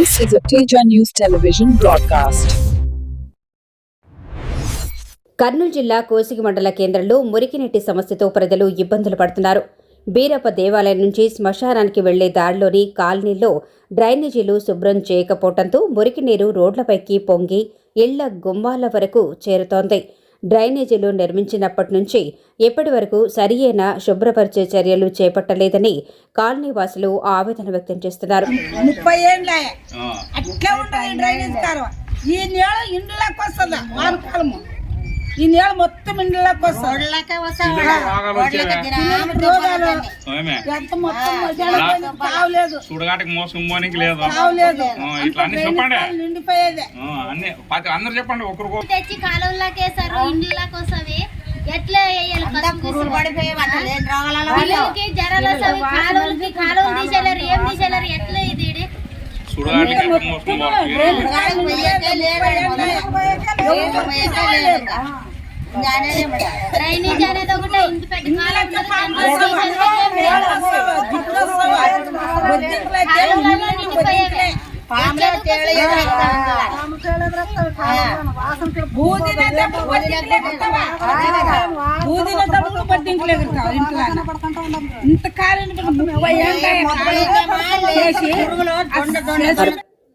This is a Teja News Television broadcast. Kurnool జిల్లా కోసిగి మండల కేంద్రంలో మురికినీటి సమస్యతో ప్రజలు ఇబ్బందులు పడుతున్నారు. బీరప్ప దేవాలయం నుంచి శ్మశానానికి వెళ్లే దారిలోని కాలనీల్లో డ్రైనేజీలు శుభ్రం చేయకపోవడంతో మురికి నీరు రోడ్లపైకి పొంగి ఇళ్ల గుమ్మాల వరకు చేరుతోంది. డ్రైనేజీలు నిర్మించినప్పటి నుంచి ఇప్పటి వరకు సరియైన శుభ్రపరిచే చర్యలు చేపట్టలేదని కాలనీ వాసులు ఆవేదన వ్యక్తం చేస్తున్నారు. 30 ఏళ్ళ అట్లా ఉంటుంది డ్రైనేజ్ కాలువ. ఈ నీళ్ళ ఇండ్లకి వస్తుందా వానకాలము? ఈ నీళ్ళ మొత్తం ఇండ్లకి వస్తుంది. నిండిపోయేది అందరు చెప్పండి. ఒకరు తెచ్చి కాలువలోకి వేసారు, ఇండ్లకి వస్తుంది. ఎట్లా పిల్లలకి జరాలు వస్తాయి, కాలువలు తీసేలేరు, ఏం తీసేలేరు. ఎట్లా ఇది డ్రైనేజ్ అనేది ఒకటే. ఇంటి పెద్ద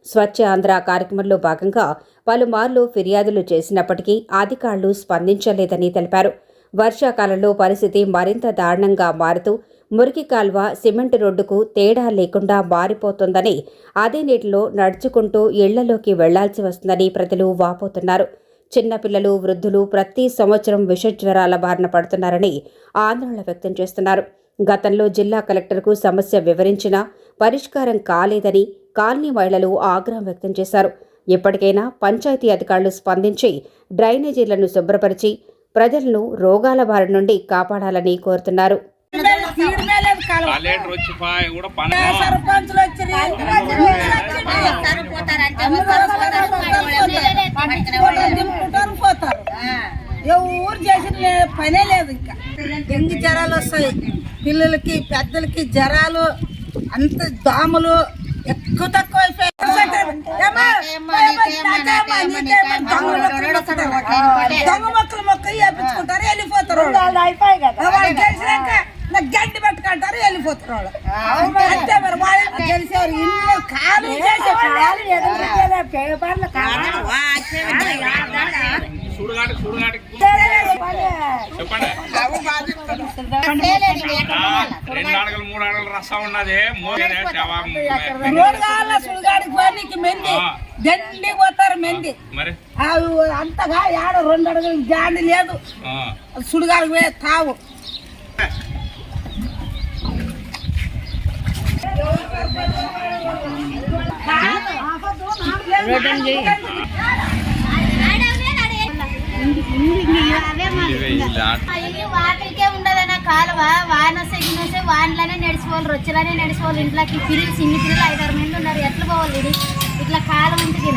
స్వచ్ఛ ఆంధ్ర కార్యక్రమంలో భాగంగా పలుమార్లు ఫిర్యాదులు చేసినప్పటికీ అధికారులు స్పందించలేదని తెలిపారు. వర్షాకాలంలో పరిస్థితి మరింత దారుణంగా మారుతూ మురికి కాల్వ సిమెంట్ రోడ్డుకు తేడా లేకుండా మారిపోతుందని, అదే నీటిలో నడుచుకుంటూ ఇళ్లలోకి వెళ్లాల్సి వస్తుందని ప్రజలు వాపోతున్నారు. చిన్నపిల్లలు, వృద్ధులు ప్రతి సంవత్సరం విషజ్వరాల బారిన పడుతున్నారని ఆందోళన వ్యక్తం చేస్తున్నారు. గతంలో జిల్లా కలెక్టర్కు సమస్య వివరించినా పరిష్కారం కాలేదని కాలనీ మహిళలు ఆగ్రహం వ్యక్తం చేశారు. ఇప్పటికైనా పంచాయతీ అధికారులు స్పందించి డ్రైనేజీలను శుభ్రపరిచి ప్రజలను రోగాల బారి నుండి కాపాడాలని కోరుతున్నారు. ఎవరు చేసిన పనే లేదు. ఇంకా డెంగ్యూ జ్వరాలు వస్తాయి పిల్లలకి, పెద్దలకి జ్వరాలు, అంత దోమలు ఎక్కువ తక్కువ అయిపోయాయి. దొంగ మొక్కలు వేపించుకుంటారు, వెళ్ళిపోతారు. వాళ్ళు గెలిచినాక నాకు గడ్డి పట్టుకుంటారు, వెళ్ళిపోతారు. వాళ్ళు అంతే మరి. వాళ్ళు గెలిచేవారు ఇల్లు ఖాళీ సుడుగాడికి పోనీకి మెంది దండి పోతారు. మెంది అంతగా ఏడ 2 అడుగులు జాండి లేదు. సుడుగాడికి పోయే తావు వాటికే ఉండదన్న కాలువ. వాన సెగినోసే వానలోనే నడిచిపోవాలి, రొచ్చులనే నడిచిపోవాలి. ఇంట్లోకి పిల్లలు, చిన్న పిల్లలు 5-6 మంది ఉన్నారు. ఎట్లా పోవాలి? ఇట్లా కాలువ ఉంటుంది.